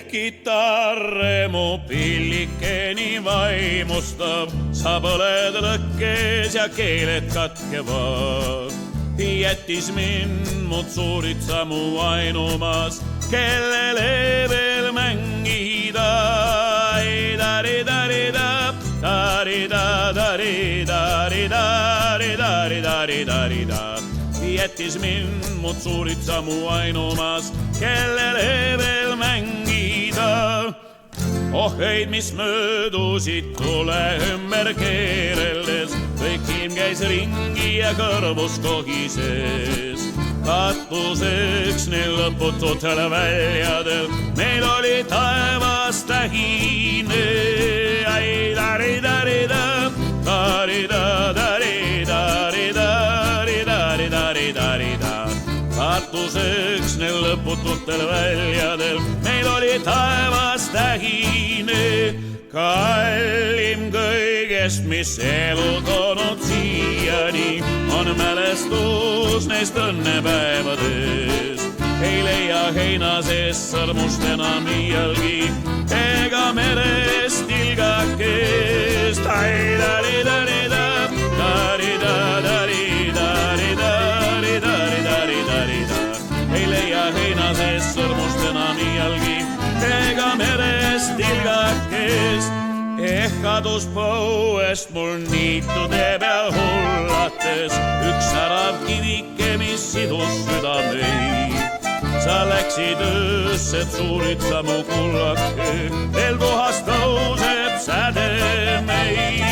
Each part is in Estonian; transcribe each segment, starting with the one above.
Kitarre mu pillikeni vaimustab, sa põled lõkkes ja keeled katkevad. Jättis mind mud suuritsa mu ainumas, kellele veel mängida. Jättis mind mud suuritsa mu ainumas, kellele veel mängida. Ohheid, mis möödusid tule ümber keereldes, kõik ilm käis ringi ja kõrvus kohises. Katuseks neil lõpututel väljadel, meil oli taevas tähine. Katuseks neil lõpututel väljadel, meil oli taevas tähine. Kallim kõigest, mis elu toonud siiani, on mälestus neist õnnepäevades. Ei leia heina sees sõrmust enam iialgi, ega merest tilgakest. Ei leia heina sees sõrmust enam iialgi, ega merest tilgakest. Ehk kadus põuest mul niitude peal hullates üks särav kivike, mis sidus südameid. Sa läksid öösse, et suuritsa mu kullake, veel puhas tõuseb sädemeid.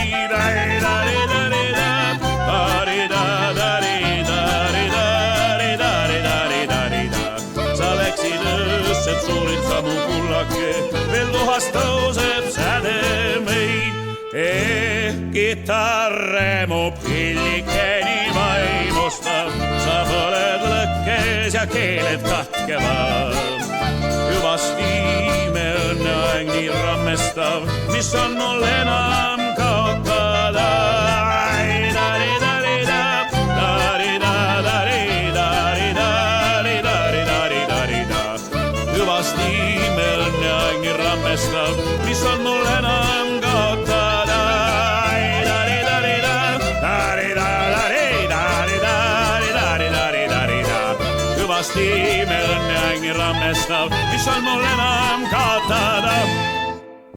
Sa läksid öösse, et suuritsa mu kullake, veel puhas tõuseb sädemeid. Kitarre mu pillikeni vaimustab, sa põled lõkkes ja keeled katkevad. Hüvasti me õnneaeg nii rammestav, mis on mul enam kaotada. Hüvasti me õnneaeg nii rammestav, mis on mul enam kaotada. Hüvasti me õnneaeg nii rammestav, mis on mul enam kaotada.